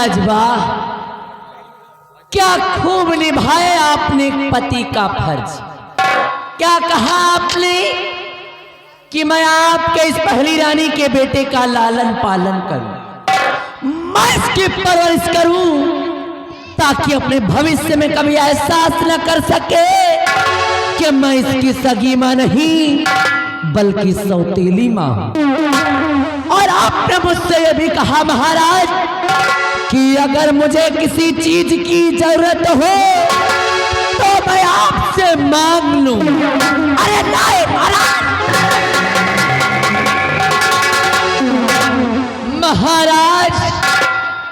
महाराज वाह, क्या खूब निभाए आपने पति का फर्ज। क्या कहा आपने कि मैं आपके इस पहली रानी के बेटे का लालन पालन करूं, मैं इसकी परवरिश करूं, ताकि अपने भविष्य में कभी एहसास न कर सके कि मैं इसकी सगी मां नहीं बल्कि सौतेली मां हूं। और आपने मुझसे यह भी कहा महाराज कि अगर मुझे किसी चीज की जरूरत हो तो मैं आपसे मांग लूं। अरे नहीं महाराज,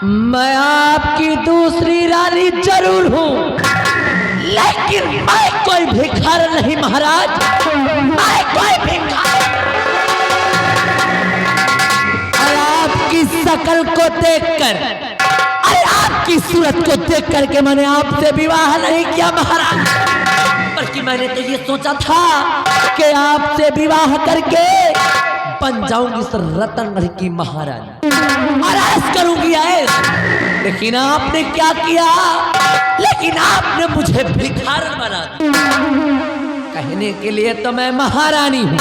मैं आपकी दूसरी रानी जरूर हूं, लेकिन मैं कोई भिखार नहीं महाराज, मैं कोई भिखार। और आपकी शकल को देखकर, आपकी सूरत को देख करके मैंने आपसे विवाह नहीं किया महाराज, बल्कि मैंने तो ये सोचा था कि आपसे विवाह करके बन जाऊंगी इस रतनगढ़ की महारानी और ऐश करूंगी ऐश। लेकिन आपने क्या किया, लेकिन आपने मुझे भिखार बना दिया। कहने के लिए तो मैं महारानी हूँ,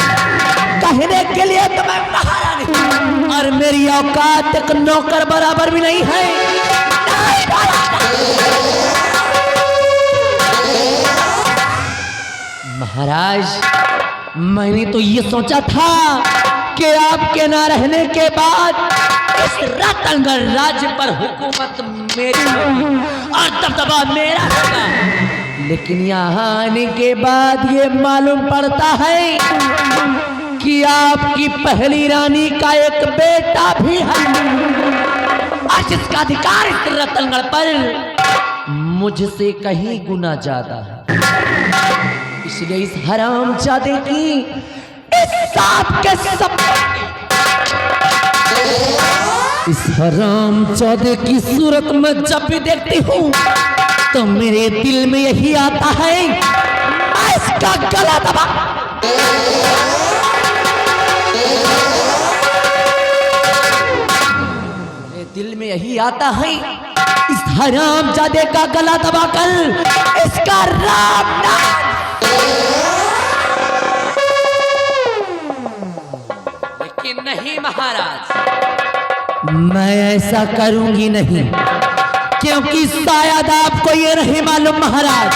कहने के लिए तो मैं महारानी हूँ, और मेरी औकात एक नौकर बराबर भी नहीं है। महाराज, मैंने तो ये सोचा था कि आपके ना रहने के बाद इस रतनगढ़ राज्य पर हुकूमत मेरी होगी और दबदबा मेरा होगा, लेकिन यहाँ आने के बाद ये मालूम पड़ता है कि आपकी पहली रानी का एक बेटा भी है और जिसका अधिकार इस रतनगढ़ पर मुझसे कहीं गुना ज्यादा है। इसलिए इस हरामजादे की, इस सांप के सब, इस हरामजादे की सूरत में जब भी देखती हूँ तो मेरे दिल में यही आता है मैं इसका गला दबा। मेरे दिल में यही आता है इस हरामजादे का गला दबाकर इसका राम नाम। लेकिन नहीं महाराज, मैं ऐसा करूंगी नहीं, क्योंकि शायद आपको ये नहीं मालूम महाराज,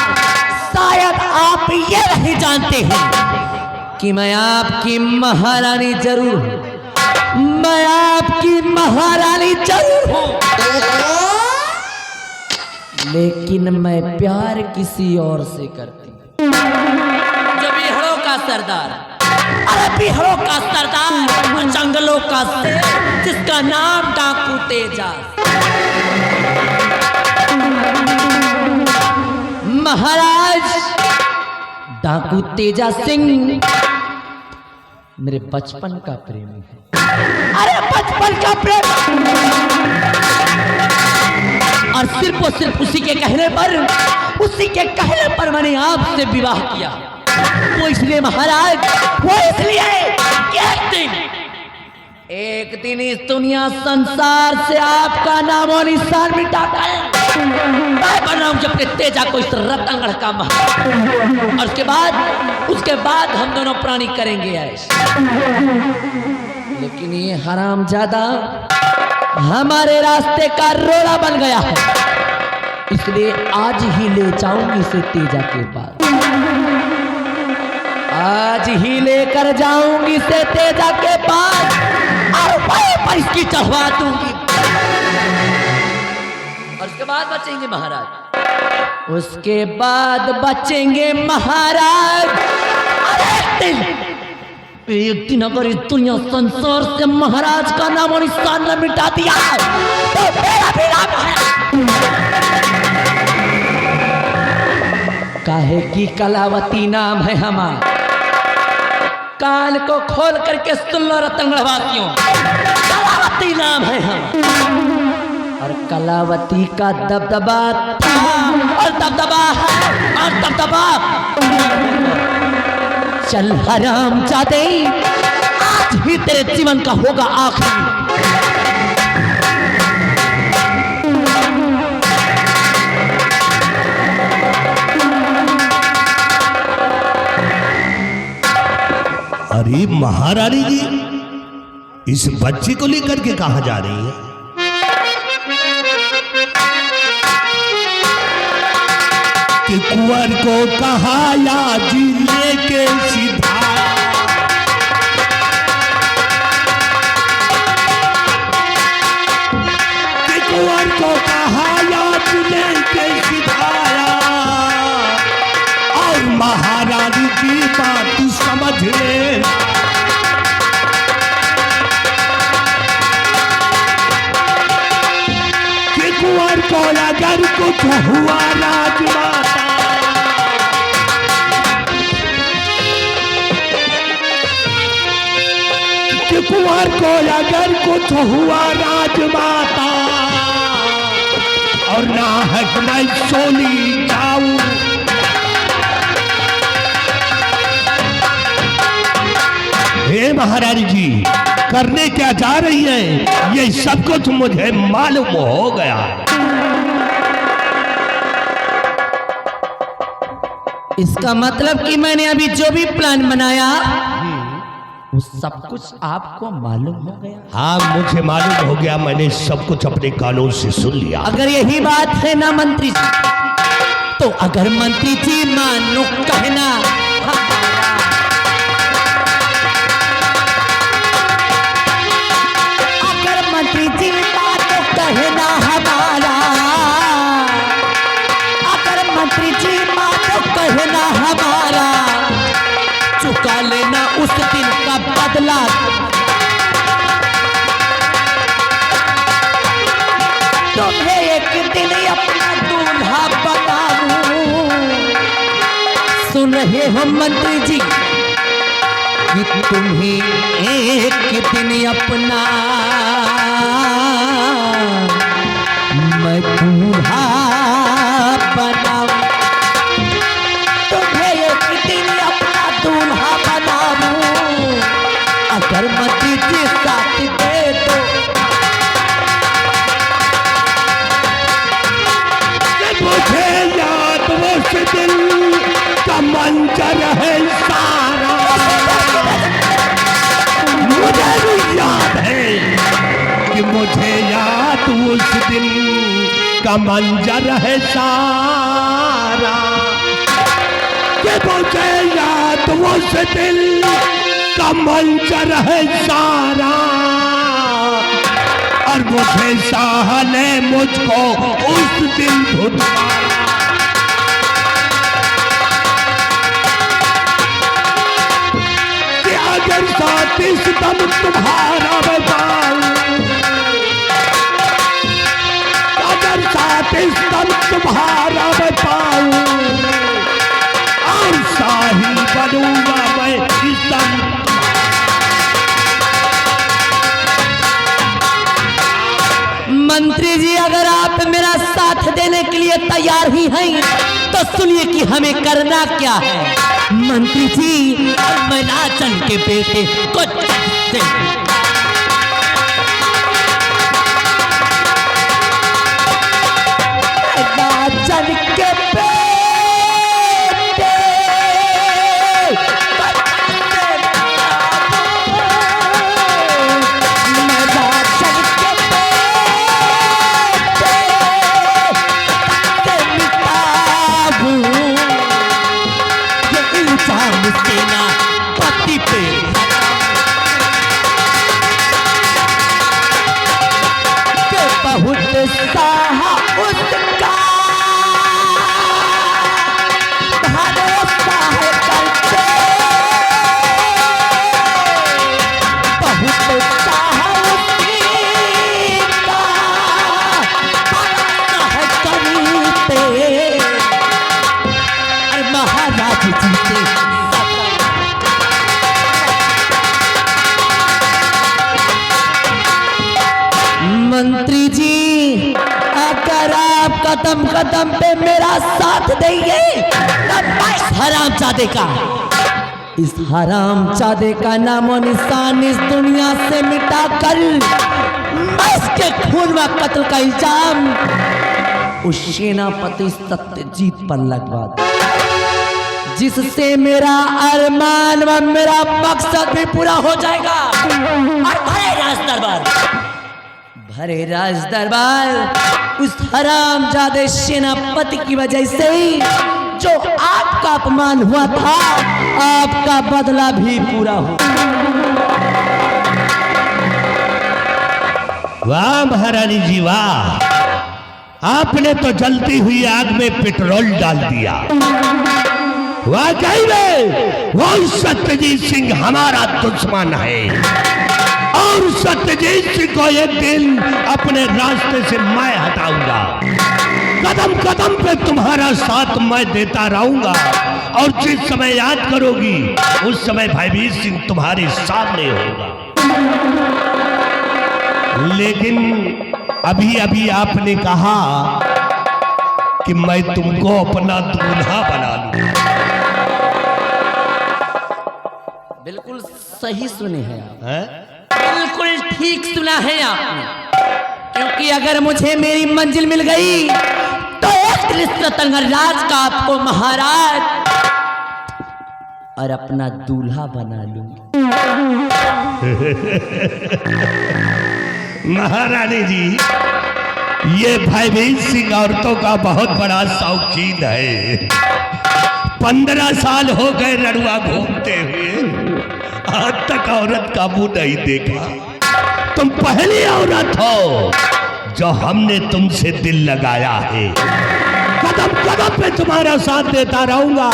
शायद आप ये नहीं जानते हैं कि मैं आपकी महारानी जरूर हूं, मैं आपकी महारानी जरूर हूं, लेकिन मैं प्यार किसी और से करती हूं। जो बिहारों का सरदार, अरे बिहारों का सरदार, जंगलों का शेर, जिसका नाम डाकू तेजा। महाराज, डाकू तेजा सिंह मेरे बचपन का प्रेमी है। अरे बचपन का प्रेम, और सिर्फ और सिर्फ उसी के कहने पर, उसी के कहने पर मैंने आपसे विवाह किया। वो इसलिए महाराज, वो इसलिए कि एक दिन इस दुनिया संसार से आपका नाम और निशान मिटाकर मैं बनाऊं अपने तेजा को इस रतनगढ़ का महाराज, और उसके बाद हम दोनों प्राणी करेंगे ऐसा। लेकिन ये हरामजादा हमारे रास्ते का रोड़ा बन गया है, इसलिए आज ही ले जाऊंगी इसे तेजा के पास, आज ही लेकर जाऊंगी इसे तेजा के पास और वहीं पर इसकी चढ़वा दूंगी, और उसके बाद बचेंगे महाराज, उसके बाद बचेंगे महाराज। एक दिन अगर इस दुनिया संसार से महाराज का नाम और निशान न मिटा दिया तो मेरा भी नाम है। काहे की कलावती नाम है हमारा, कान को खोल करके सुन लो रतनगढ़ वासियों, कलावती नाम है हम, और कलावती का दबदबा था और दबदबा है और दबदबा। चल हरामजादे, आज ही तेरे जीवन का होगा आखिरी। अरे महारानी जी, इस बच्चे को लेकर के कहां जा रही है? कि कुंवर को कहाया जी लेके सीधा, कि कुंवर को कहाया जी लेके सिधाया, और महारानी की बात समझ ले। कि कुंवर को अगर कुछ हुआ राजमाता, कि कुंवर को अगर कुछ हुआ राजमाता, और ना हक मैं सोनी जाऊं, हे महारानी जी करने क्या जा रही हैं? ये सब कुछ मुझे मालूम हो गया। इसका मतलब कि मैंने अभी जो भी प्लान बनाया वो सब कुछ आपको मालूम हो गया? हाँ मुझे मालूम हो गया, मैंने सब कुछ अपने कानों से सुन लिया। अगर यही बात है ना मंत्री जी, तो अगर मंत्री जी मानो कहना, अगर मंत्री जी मानो कहना हमारा, अगर मंत्री जी मानो कहना हमारा, चुका लेना उस दिन का बदला। तुम्हें एक दिन अपना दूल्हा बनाऊं। सुन रहे हो मंत्री जी कि तुम्हें एक दिन अपना मैं दूल्हा बनाऊं, तुम्हें एक दिन अपना दूल्हा बनाऊं, अगर मंत्री जी साथ दे दो। मुझे याद उस दिल का मंजर है सारा, मुझे भी याद है कि मुझे याद उस दिल का मंजर है सारा, कि मुझे याद उस दिल का मंजर है सारा, और मुझे शाह ने मुझको उस दिन धुतकारा। कि अगर साथ इस दम तुम्हारा बताऊं, अगर साथ इस दम तुम्हारा बताऊं, और शाही बनूंगा मैं इस दम। मंत्री जी अगर आप मेरा साथ देने के लिए तैयार ही हैं तो सुनिए कि हमें करना क्या है। मंत्री जी मैं नाचन के बेटे को नाचन के बेटे पति पे के बहुत साहा उसका भरोसा है करते, बहुत साहा उसकी का भरोसा है करते। अरे महाराज जी से मंत्री जी अगर आप कदम कदम पे मेरा साथ देंगे तब इस हरामजादे का, इस हरामजादे का नामो निशान इस दुनिया से मिटा कर मैं इसके खून में कत्ल का इल्जाम उस सेनापति सत्यजीत पर लगवा दूं। जिससे मेरा अरमान व मेरा मकसद भी पूरा हो जाएगा। और भरे राज दरबार उस हरामजादे सेनापति की वजह से ही जो आपका अपमान हुआ था, आपका बदला भी पूरा हो। वाह महारानी जी वाह, आपने तो जलती हुई आग में पेट्रोल डाल दिया। वाकई में वो सत्यजीत सिंह हमारा दुश्मन है और सत्यजीत सिंह को एक दिन अपने रास्ते से मैं हटाऊंगा। कदम कदम पे तुम्हारा साथ मैं देता रहूंगा और जिस समय याद करोगी उस समय भयभीत सिंह तुम्हारे सामने होगा। लेकिन अभी अभी आपने कहा कि मैं तुमको अपना दूल्हा बना लूं। बिल्कुल सही सुने हैं आप, है? बिल्कुल ठीक सुना है आपने। क्योंकि अगर मुझे मेरी मंजिल मिल गई तो एक रतनराज का आपको महाराज और अपना दूल्हा बना लूंगी। महारानी जी, ये भयभीत सिंह औरतों का बहुत बड़ा शौकीन है। 15 साल हो गए रड़ुआ घूमते हुए, आज तक औरत का मुंह नहीं देखा। तुम पहली औरत हो जो हमने तुमसे दिल लगाया है। कदम कदम पे तुम्हारा साथ देता रहूंगा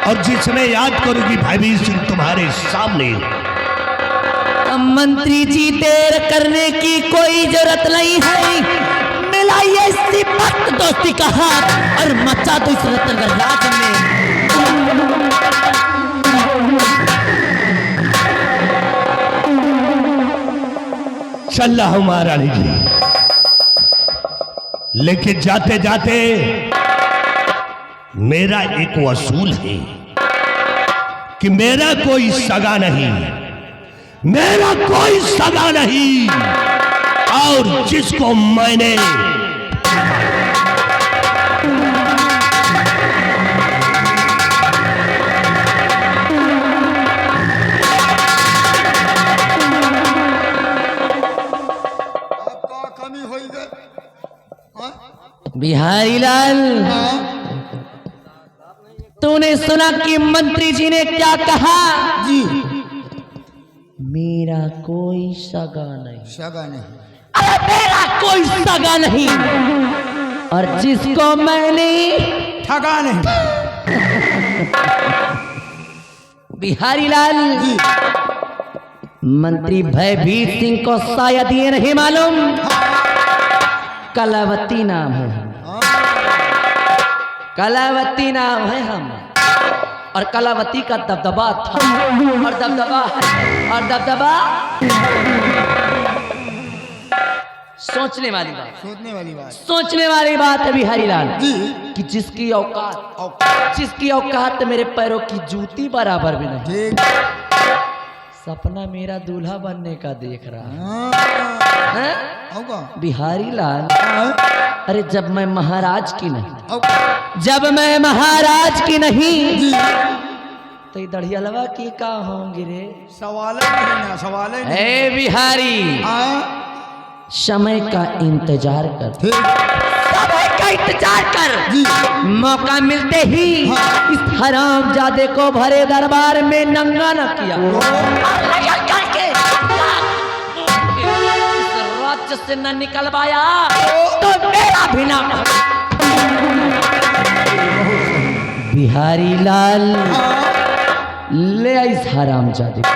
और जिसमें याद करूंगी भयभीत सिंह तुम्हारे सामने। मंत्री जी, देर करने की कोई जरूरत नहीं है। मिलाइए इसी वक्त दोस्ती का हाथ और मचा दो इस रतनराज में। चल रहा हूं महारानी जी, लेकिन जाते जाते मेरा एक वसूल है कि मेरा कोई सगा नहीं, मेरा कोई सगा नहीं, और जिसको मैंने बिहारी लाल, तूने सुना कि मंत्री जी ने क्या कहा? जी, मेरा कोई सगा नहीं। सगा नहीं? अरे मेरा कोई सगा नहीं, और जिसको मैंने ठगा नहीं। बिहारी लाल जी, मंत्री भयभीत सिंह को शायद ये नहीं मालूम, कलावती नाम है हम, कलावती नाम है हम, और कलावती का दबदबा था और दबदबा है और दबदबा। सोचने वाली बात, सोचने वाली बात। सोचने वाली बात है बिहारी लाल जी, कि जिसकी औकात मेरे पैरों की जूती बराबर भी नहीं, ठीक। सपना मेरा दूल्हा बनने का देख रहा हाँ, है होगा। बिहारी लाल। अरे जब मैं महाराज की नहीं, होगा। जब मैं महाराज की नहीं, जी, तो ये दढ़ियलवा की का होंगे रे? सवाल ही नहीं ना, सवाल ही नहीं। ए बिहारी, हाँ, समय का इंतजार कर, ठीक। समय का इंतजार कर। जी, मौका मिलते ही हाँ। इस हरामजादे को भरे दरबार में नंगा न किया और लगा करके इस राज्य से न निकलवाया तो मेरा भी नाम। बिहारी लाल, हाँ, ले आई इस हरामजादे को।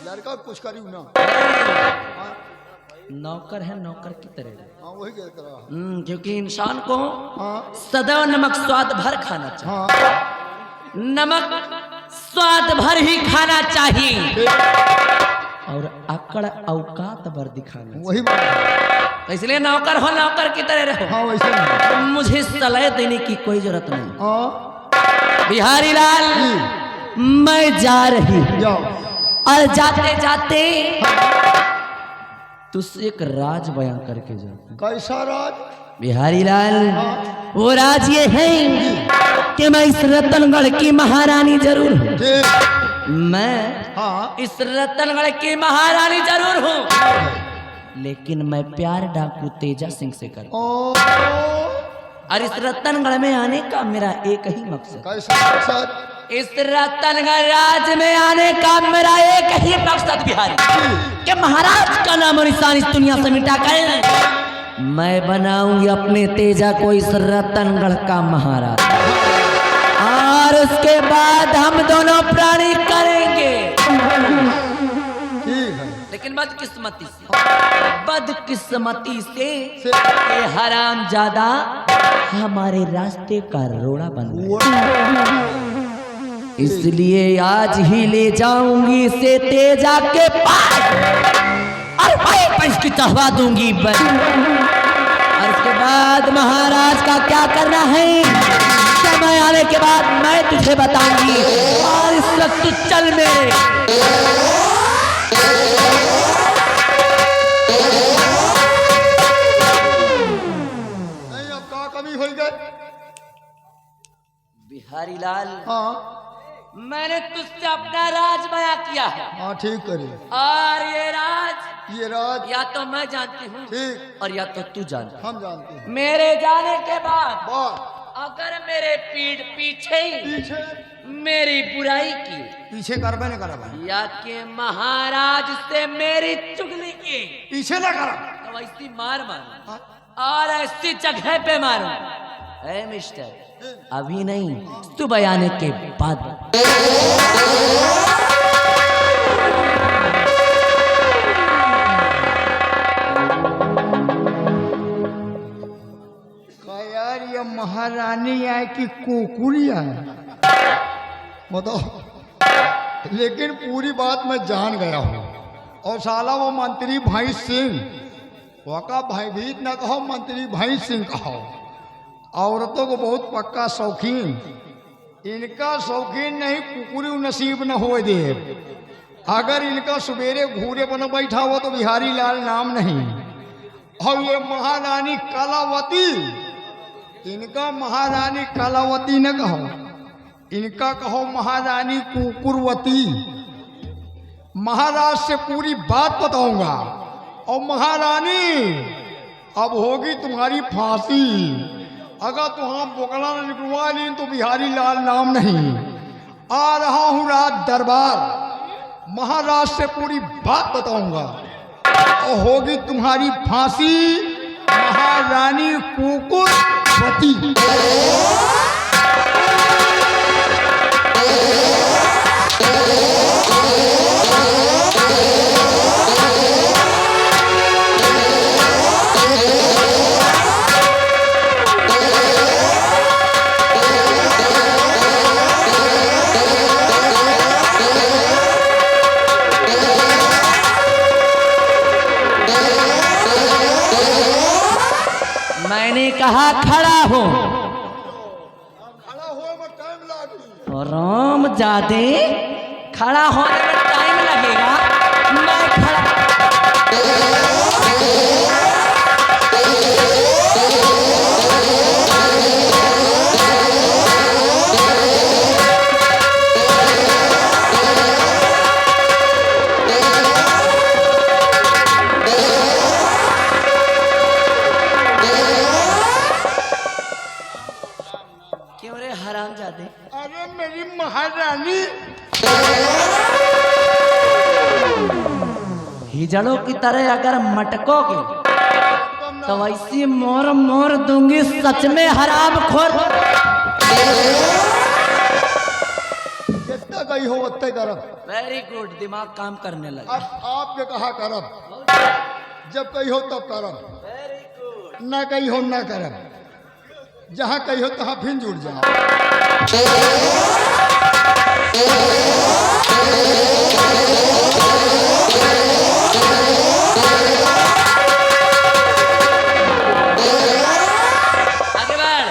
लड़का कुछ करी ना। नौकर है, नौकर की तरह। हाँ, वही कह रहा। क्योंकि इंसान को हाँ, सदैव नमक स्वाद भर खाना चाहिए। हाँ, नमक स्वाद भर ही खाना चाहिए और अकड़ औकात भर दिखाना। वही बात। तो इसलिए नौकर हो, नौकर की तरह रहो। हाँ, वैसे नहीं। मुझे सलाह देने की कोई जरूरत नहीं। हाँ, बिहारी लाल मैं जा रही हूं जाओ। और जाते जाते तुझसे एक राज बयां करके जाता हूं। कैसा राज? बिहारी लाल वो राज ये है कि मैं इस रतनगढ़ की महारानी जरूर हूँ। ठीक। मैं हाँ। इस रतनगढ़ की महारानी जरूर हूँ, लेकिन मैं प्यार डाकू तेजा सिंह से कर ओ, और इस रतनगढ़ में आने का मेरा एक ही मकसद। कैसा मकसद? इस रतनगढ़ राज में आने का मेरा एक ही मकसद बिहारी कि महाराज का नाम और निशान इस दुनिया से मिटा कर मैं बनाऊंगी अपने तेजा को इस रतनगढ़ का महाराज, और उसके बाद हम दोनों प्राणी करेंगे। ठीक है। लेकिन बदकिस्मती से ये हरामजादा हमारे रास्ते का रोड़ा बन गया। इसलिए आज ही ले जाऊंगी इसे तेजा के पास और भाई पंच की चढ़वा दूंगी बस। और इसके बाद महाराज का क्या करना है समय आने के बाद मैं तुझे बताऊंगी। और इस वक्त तू चल मेरे। नहीं अब का कमी हो गई? बिहारी लाल हाँ मैंने तुझसे अपना राज बयां किया है, हाँ ठीक करे। और ये राज या तो मैं जानती हूँ ठीक। और या तो तू जानती। हम जानते हैं। मेरे जाने के बाद बात अगर मेरे पीठ पीछे पीछे मेरी बुराई की पीछे करबे न करब। या के महाराज से मेरी चुगली की पीछे न करब तो ऐसी मार मारूं और ऐसी जगह पे मारूं। ए मिस्टर अभी नहीं, तू बयाने के बाद। यार ये महारानी है कि कुकुरी है बताओ। लेकिन पूरी बात मैं जान गया हूँ। और साला वो मंत्री भाई सिंह वका भयभीत न कहो, मंत्री भाई सिंह कहो। औरतों को बहुत पक्का शौकीन, इनका शौकीन नहीं कुकुरी नसीब न हो दे। अगर इनका सवेरे घूरे बन बैठा हो तो बिहारी लाल नाम नहीं। और ये महारानी कलावती, इनका महारानी कलावती न कहो, इनका कहो महारानी कुकुरवती। महाराज से पूरी बात बताऊंगा। और महारानी अब होगी तुम्हारी फांसी। अगर तुम बोकला न निकलवा ली तो बिहारी लाल नाम नहीं। आ रहा हूं राज दरबार, महाराज से पूरी बात बताऊंगा और होगी तुम्हारी फांसी। महारानी कुकुरवती। मैंने कहा खड़ा हो। खड़ा हुआ में टाइम लगी। राम जादे खड़ा होने में टाइम लगेगा। मैं खड़ा क्यों रे हराम जादे? अरे मेरी महारानी, हिजड़ों की तरह अगर मटकोगे तो वैसी मोर मोर दूंगी। सच में हराम खोर। जितना कही हो उतना करब। वेरी गुड, दिमाग काम करने लगा। अब आपके कहा करब, जब कही हो तब करब, ना कही हो ना करब। जहाँ कही हो तहाँ फिर जुड़ जाओ। आगे बढ़।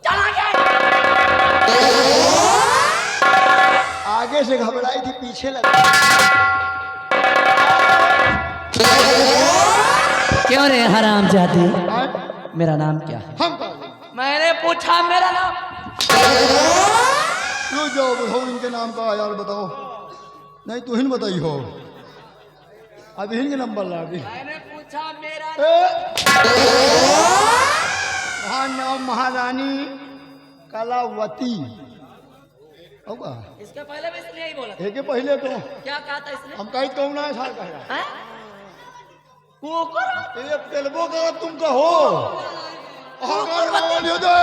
चल आगे। पीछे लगा। क्यों रे हराम जाती, हाँ? मेरा नाम क्या है? हम मैंने पूछा मेरा नाम। रुक जाओ, बताओ इनके नाम का यार, बताओ। नहीं तू ही न बताई हो, अभी इनके नंबर ला अभी। मैंने पूछा मेरा वहाँ नाम महारानी कलावती होगा। इसके पहले भी इसलिए ही बोला। एक के पहले तो क्या कहा था इसने? हम कहीं कहूँ ना साल कह रहा हैं? कुकुर? ये तेलबो का तुम कहो अगर बोलियो दे।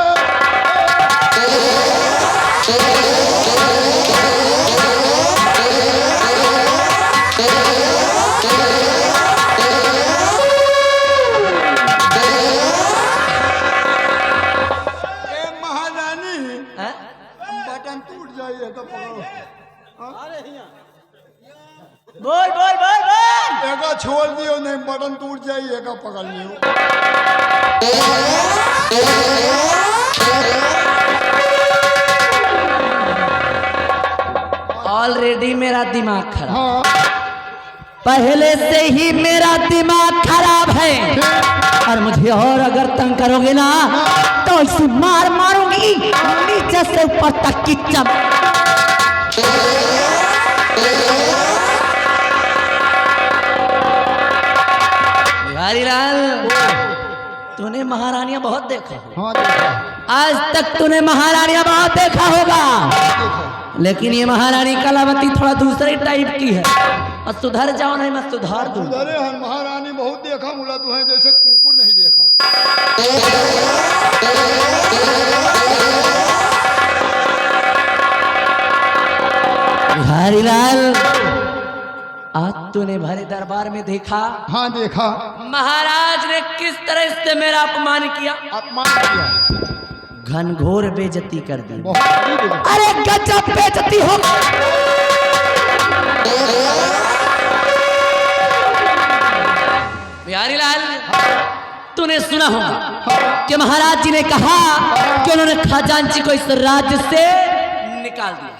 महारानी हैं? बटन टूट जाइए तो पकड़ो। बोल बोल बोल बोल। एका छोड़ दियो, नहीं बटन टूट जाइए, एका पकड़ लियो। ऑलरेडी मेरा दिमाग खराब, हाँ पहले से ही मेरा दिमाग खराब है, और मुझे और अगर तंग करोगे ना तो इसे मार मारूंगी नीचे से ऊपर तक की चम। बिहारी लाल, तूने महारानियां बहुत देखा हो। हाँ देखा आज तक तूने महारानियां बहुत देखा होगा, देखा। लेकिन ये महारानी कलावती थोड़ा दूसरे टाइप की है। और सुधर जाओ, नहीं मैं सुधार दूं। अरे हम महारानी बहुत देखा, मुला तो है जैसे कुकुर नहीं देखा। बिहारी लाल, आज तूने भरे दरबार में देखा हाँ देखा। महाराज ने किस तरह से मेरा अपमान किया, अपमान किया, घनघोर बेइज्जती कर दी। बहुत बड़ी बेइज्जती। अरे गजब बेइज्जती हो। बिहारी लाल, तूने सुना होगा कि महाराज जी ने कहा कि उन्होंने खजांची को इस राज्य से निकाल दिया,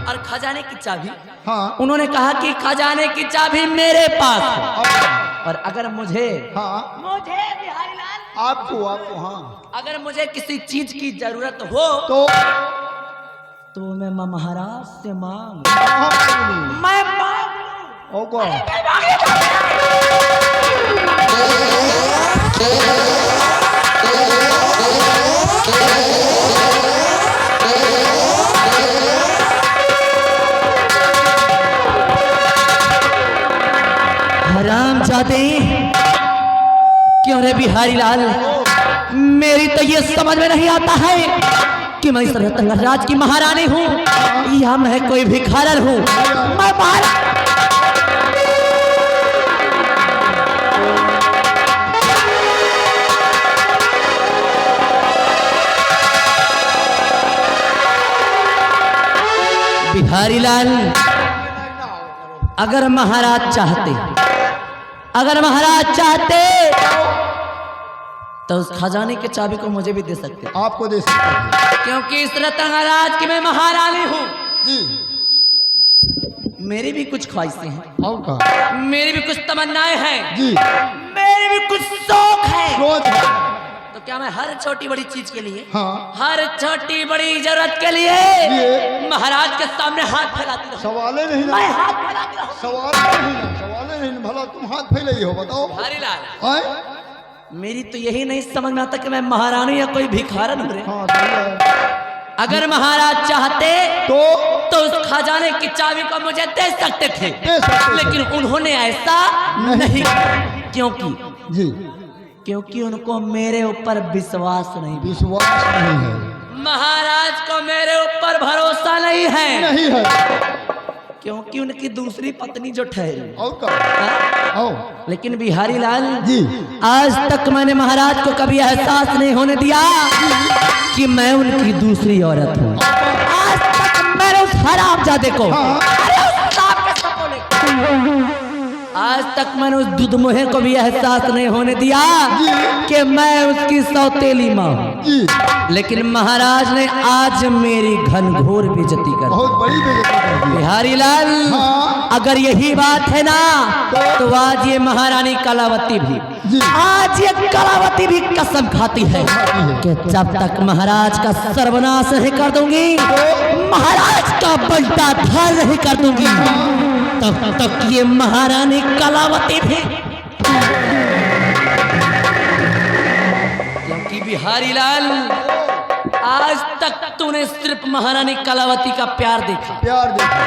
और खजाने की चाबी, हाँ उन्होंने कहा कि खजाने की चाबी मेरे पास है, और अगर मुझे बिहारी लाल, आपको हाँ अगर मुझे किसी चीज की जरूरत हो तो मैं महाराज से मांग, मैं मांग होगा। हराम जाते, क्यों रे बिहारी लाल, मेरी तो ये समझ में नहीं आता है कि मैं इस राज की महारानी हूँ या मैं कोई भिखारन हूँ। मैं बिहारी लाल, अगर महाराज चाहते तो उस खजाने के चाबी को मुझे भी दे सकते, आपको दे सकते हैं क्योंकि इस रतनराज की मैं महारानी हूँ। जी। मेरी भी कुछ ख्वाहिशें हैं, और का मेरी भी कुछ तमन्नाएं हैं, जी, मेरी भी कुछ शौक है। रोज तो क्या मैं हर छोटी बड़ी चीज के लिए, हाँ हर छोटी बड़ी जरूरत के लिए ये महाराज के सामने हाथ फैलाती रहूं? सवाले नहीं मैं ना, हाथ फैलाती रहूं? सवाले नहीं ना, भला तुम हाथ फैले ही हो, बताओ। बिहारी लाल, आए? मेरी तो यही नहीं समझ में आता कि मैं महारानी या कोई भिखारन हूं रे। हाँ सही है। अगर महाराज चाहते तो उस खजाने की चाबी को मुझे दे सकते थे, दे सकते थे। लेकिन उन्होंने ऐसा नहीं किया। जी क्योंकि उनको मेरे ऊपर विश्वास नहीं, विश्वास नहीं है, महाराज को मेरे ऊपर भरोसा नहीं है, नहीं है। क्योंकि उनकी दूसरी पत्नी जो ठहरी। और का हाँ? आओ लेकिन बिहारी लाल जी, आज तक मैंने महाराज को कभी एहसास नहीं होने दिया कि मैं उनकी दूसरी औरत हूँ। आज तक मैंने उस हरामजादे को, हाँ। अरे उस सांप के सपोले को आज तक मैंने उस दुधमुहे को भी एहसास नहीं होने दिया कि मैं उसकी सौतेली माँ हूँ। जी लेकिन महाराज ने आज मेरी घनघोर बेइज्जती कर दी। बहुत बड़ी बेइज्जती कर दी। बिहारी लाल, हाँ। अगर यही बात है ना तो आज ये महारानी कलावती भी, जी। आज ये कलावती भी कसम खाती है कि जब तक महाराज का सर्वनाश नहीं कर दूंगी, महाराज का बंटा धार नहीं कर दूंगी, तब तक ये महारानी कलावती भी। क्योंकि बिहारी लाल, आज तक तूने सिर्फ महारानी कलावती का प्यार देखा, प्यार देखा।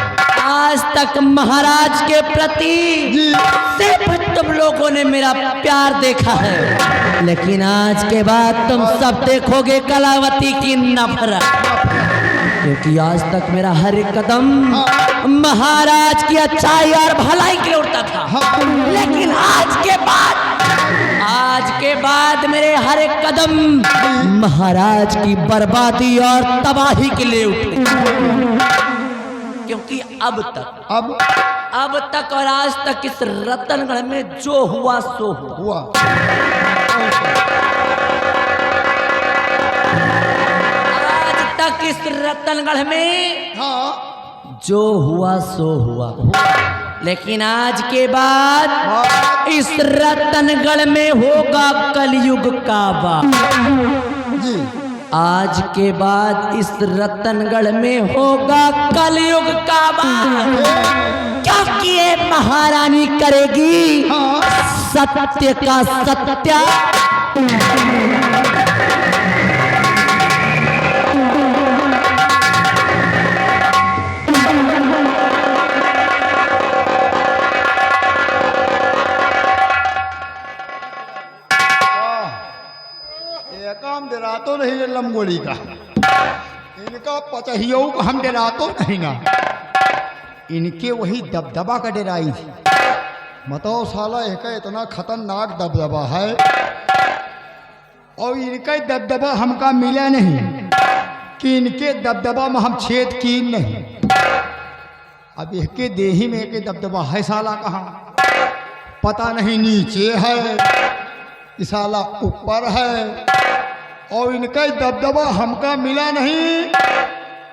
आज तक महाराज के प्रति जी सिर्फ तुम लोगों ने मेरा प्यार देखा है, लेकिन आज के बाद तुम सब देखोगे कलावती की नफरत। क्योंकि आज तक मेरा हर एक कदम महाराज की अच्छाई और भलाई के लिए उठता था, लेकिन आज के बाद मेरे हर एक कदम महाराज की बर्बादी और तबाही के लिए उठे। क्योंकि अब तक और आज तक इस रतनगढ़ में जो हुआ सो हुआ। आज तक इस रतनगढ़ में जो हुआ सो हुआ, लेकिन आज के बाद इस रतनगढ़ में होगा कलयुग का वार। जी आज के बाद इस रतनगढ़ में होगा कलयुग का वार। क्योंकि ये महारानी करेगी सत्य का सत्या। काम डरातो नहीं है लमगोड़ी का, इनका पचहियों को हम डरातो नहीं ना, इनके वही दबदबा का डराई थी। बताओ साला एक इतना खतरनाक दबदबा है और इनका दबदबा हमका मिला नहीं कि इनके दबदबा में हम छेद की नहीं। अब इसके देही में एक दबदबा है साला कहाँ पता नहीं, नीचे है कि साला ऊपर है, और इनका दबदबा हमका मिला नहीं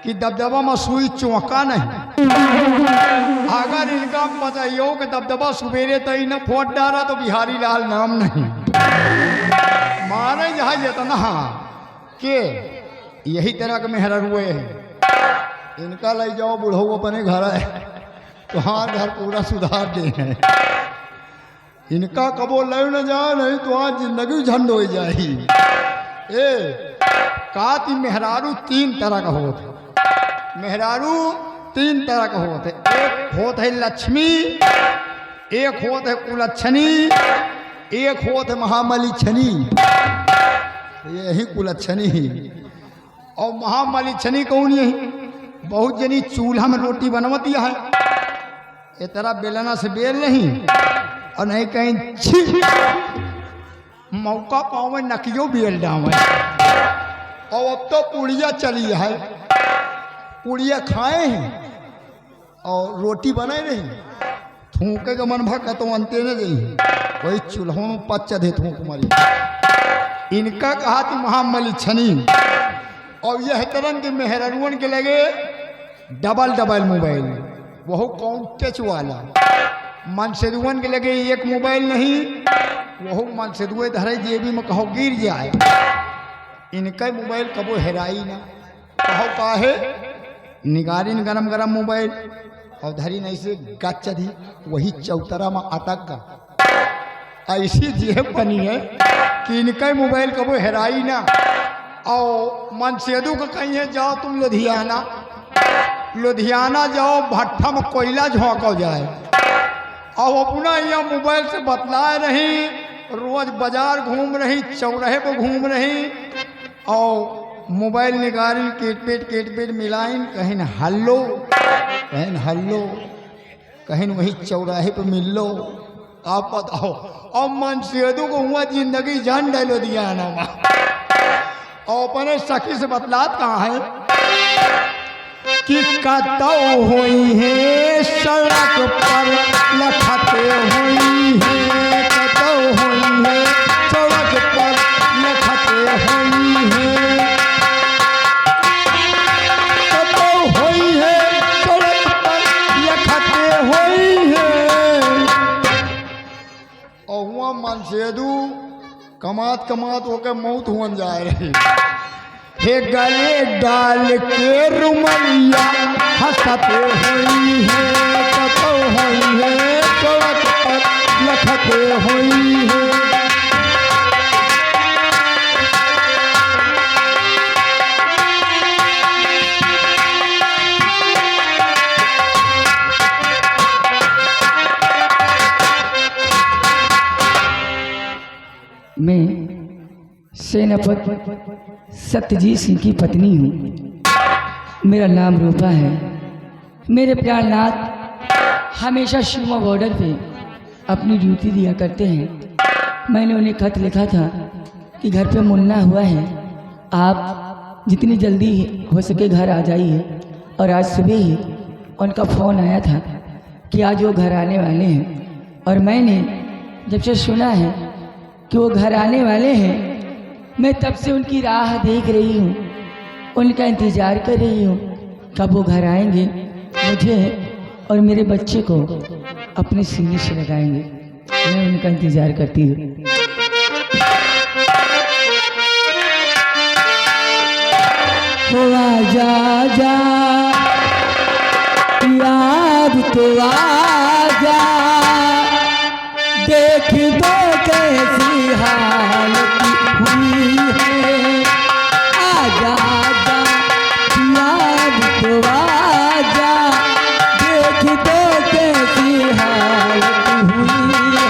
कि दबदबा में सुई चौंका नहीं। अगर इनका बताइयो कि दबदबा सवेरे तई न फोट डाला तो बिहारी लाल नाम नहीं मारे जहाँ इतना के यही तरह के मेहरा हुए हैं। इनका ले जाओ बुढ़ऊ अपने घर है तो हाँ घर पूरा सुधार दे हैं। इनका कबो ले न जाए नहीं तो आज जिंदगी झंड हो जाए। काती मेहरारू तीन तरह का होते, मेहरारू तीन तरह का होते। एक होत है लक्ष्मी, एक होत है कुलच्छनी, एक होत है महामलिछनी। यही कुलच्छनी और महामलिछनी कौन यही बहुत जनी चूल्हा में रोटी बनवती है, ये तरह बेलना से बेल नहीं और नहीं कहीं छी मौका पावे नकियो बेल डावे। और अब तो पुड़िया चली है, पुड़िया खाए हैं और रोटी बनाए नहीं, थूके का मन भा तो अंते न गई वही चूल्हों में पच दे थूक मरी। इनका कहा कि महामलिछनी। और यह तरह के मेहररुअन के लगे डबल डबल मोबाइल, वह कौन टच वाला। मनसेदुअन के लगे एक मोबाइल नहीं, वह मनसेदुए धरे जेबी में कहो गिर जाए। इनका मोबाइल कबो हेराई ना, कहो काहे निगारिन गरम गरम मोबाइल और धरी नहीं से गच्च दी वही चौतरा में अटक का। ऐसी जेब बनी है कि इनका मोबाइल कबो हेराई ना। और मनसेदू का कहीं है जाओ तुम लुधियाना, लुधियाना जाओ भट्ठा में कोयला झोंका जाए और अपना यह मोबाइल से बतलाए रही, रोज बाजार घूम रही, चौराहे पर घूम रही और मोबाइल निकाली केट पेट मिलाइन, कहीं हल्लो कहीं हल्लो, कहीं वही चौराहे पर मिल लो। आप बताओ और मनसेदू को हुआ जिंदगी जान डालो दिया ना और अपने सखी से बतलात कहाँ है कि कतौ हुई है सड़क पर लखते हुई है, कतौ हुई है सड़क पर लखते हुई है, कतौ हुई है सड़क पर लखते हुई है। और हुआ मनसेदू कमात कमात होकर मौत हुन जाए रही। हे गले डाल के रुमलिया हंसते हुई है, कतौ हुई है सड़क पर लखते हुई है। मैं सेनापति सत्यजीत सिंह की पत्नी हूँ। मेरा नाम रूपा है। मेरे प्राणनाथ हमेशा शिवमा बॉर्डर पे अपनी ड्यूटी दिया करते हैं। मैंने उन्हें खत लिखा था कि घर पे मुन्ना हुआ है, आप जितनी जल्दी हो सके घर आ जाइए। और आज सुबह ही उनका फ़ोन आया था कि आज वो घर आने वाले हैं। और मैंने जब से सुना है कि वो घर आने वाले हैं, मैं तब से उनकी राह देख रही हूँ, उनका इंतज़ार कर रही हूँ कब वो घर आएंगे, मुझे और मेरे बच्चे को अपने सीने से लगाएंगे। मैं उनका इंतज़ार करती हूँ। आजा जा याद तो आजा, देख दो कैसी हालत हुई है। आजा जा याद तो आजा, देख दो कैसी हालत हुई है।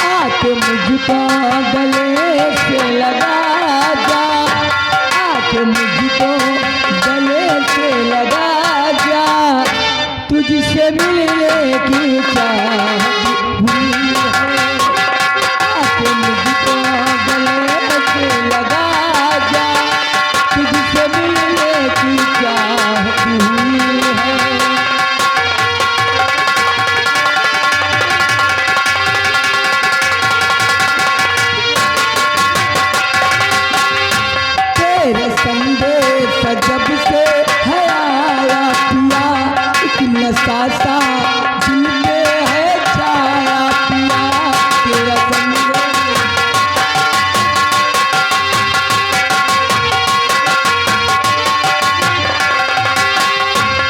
आके मुझको गले से लगा जा, आके मुझको गले से लगा जा, तुझसे मिलने की चाहत हुई है। आके मुझको गले से लगा जा, तुझसे मिलने की चाहत हुई है। तेरा संदेश जब से है आया पिया, एक नशा सा दिल में है छाया पिया। तेरा संदेश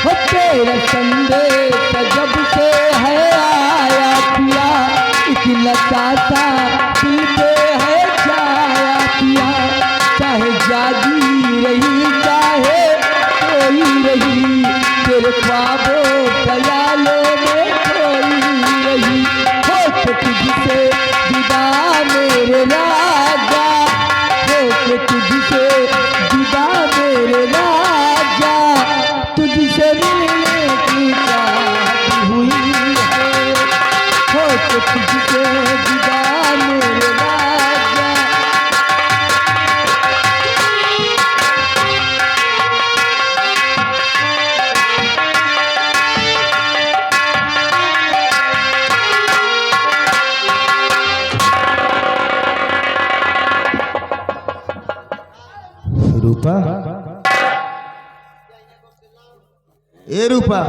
हो, तेरा संदेश जब से है आया पिया, एक नशा सा दिल में है छाया पिया। चाहे जागी रही चाहे कोई रही, तेरे ख्वाबों ख्यालों में खोई रही। हो तो तुझसे जुदा मेरे राजा, हो तो तुझसे जुदा मेरे राजा, तुझसे मिलने की चाहत हुई है। हो तो तुझसे जुदा मेरे राजा। रूपा, ए रूपा,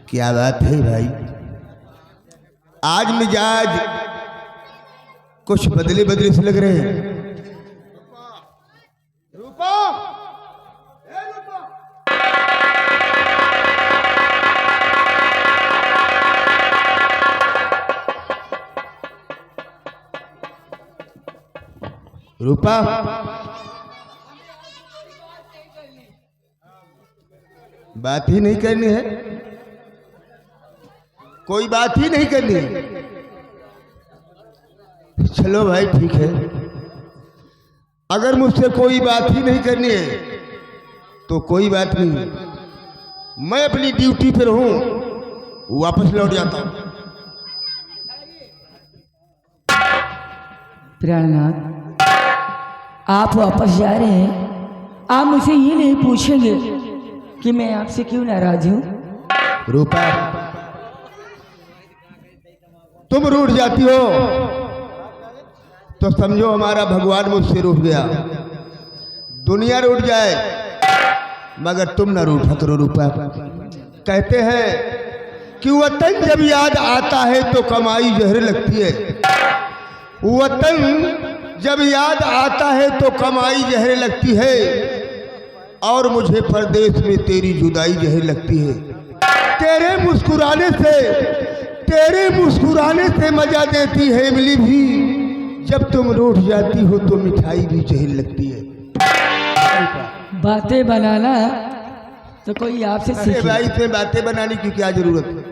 क्या बात है भाई, आज मिजाज कुछ बदले बदले से लग रहे हैं। रूपा, रूपा, बात ही नहीं करनी है, कोई बात ही नहीं करनी है। चलो भाई ठीक है, अगर मुझसे कोई बात ही नहीं करनी है तो कोई बात नहीं, मैं अपनी ड्यूटी पर हूं, वापस लौट जाता हूं। प्राणनाथ, आप वापस जा रहे हैं, आप मुझे ये नहीं पूछेंगे कि मैं आपसे क्यों नाराज हूं? रूपा, तुम रूठ जाती हो तो समझो हमारा भगवान मुझसे रूठ गया। दुनिया रूठ जाए मगर तुम ना रूठा करो रूपा। कहते हैं कि वतन जब याद आता है तो कमाई जहर लगती है। वतन जब याद आता है तो कमाई जहर लगती है, और मुझे परदेश में तेरी जुदाई जहर लगती है। तेरे मुस्कुराने से मजा देती है इमली भी, जब तुम रूठ जाती हो तो मिठाई भी जहर लगती है। बातें बनाना तो कोई आपसे अरे सीखे। भाई, इसमें बातें बनाने की क्या जरूरत है?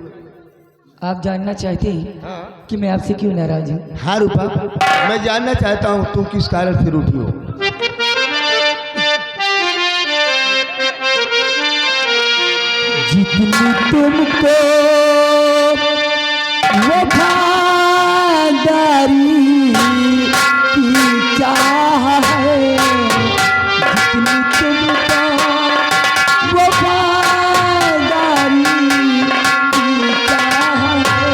आप जानना चाहते हैं कि मैं आपसे क्यों नाराज हूँ? हाँ रूपा, मैं जानना चाहता हूँ तुम किस कारण से रूठी हो। जितनी तुमको वफादारी की चाह है, जितनी तुमको वफादारी की चाह है,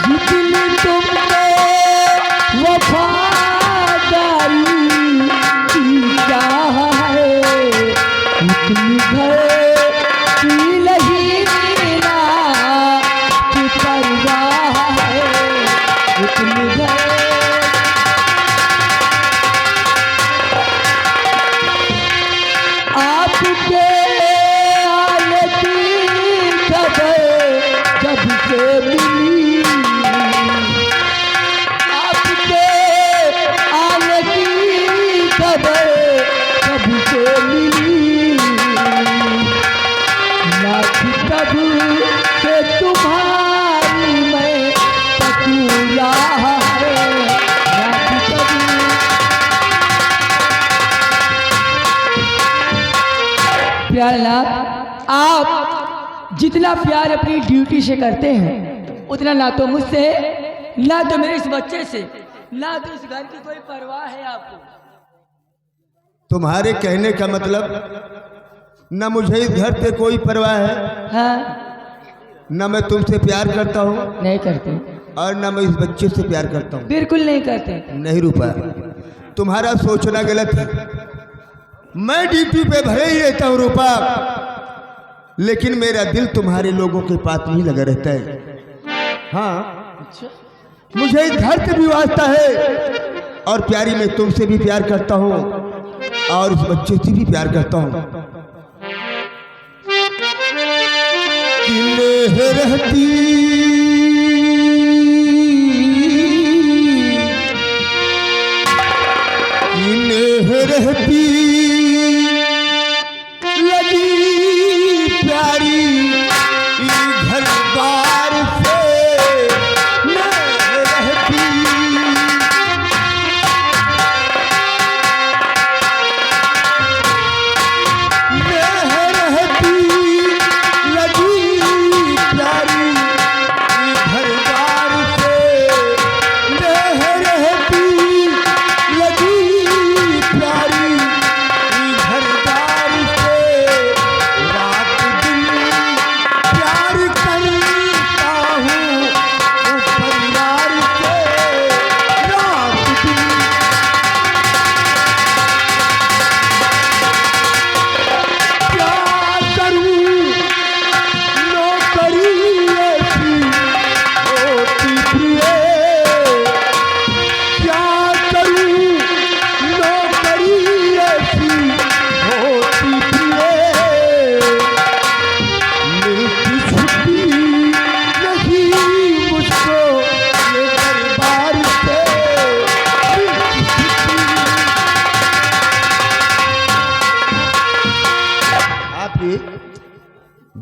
जितनी तुमको वफादारी की चाह है, उतनी घर की लहीना की परवाह है, उतनी घर आपके आने की खबर जब से मिली, आपके आने की खबर जब से मिली, लाख तब से तुम्हारी मैं पकूला है, लाख तब। प्यारनाथ, आप जितना प्यार अपनी ड्यूटी से करते हैं उतना ना तो मुझसे, ना तो मेरे इस बच्चे से, ना तो इस घर की कोई परवाह है आपको। तुम्हारे कहने का मतलब न मुझे इस घर से कोई परवाह है, हाँ, न मैं तुमसे प्यार करता हूँ, नहीं करते, और न मैं इस बच्चे से प्यार करता हूँ। बिल्कुल नहीं करते। नहीं रूपा, तुम्हारा सोचना गलत है। मैं ड्यूटी पे भले ही रहता हूँ रूपा, लेकिन मेरा दिल तुम्हारे लोगों के पास नहीं लगा रहता है। हाँ, मुझे इस घर से भी वास्ता है, और प्यारी मैं तुमसे भी प्यार करता हूँ, और इस बच्चे से भी प्यार करता हूँ। कि लेह रहती रहती लगी प्यारी घर द्वार से रहती, रहती लगी प्यारी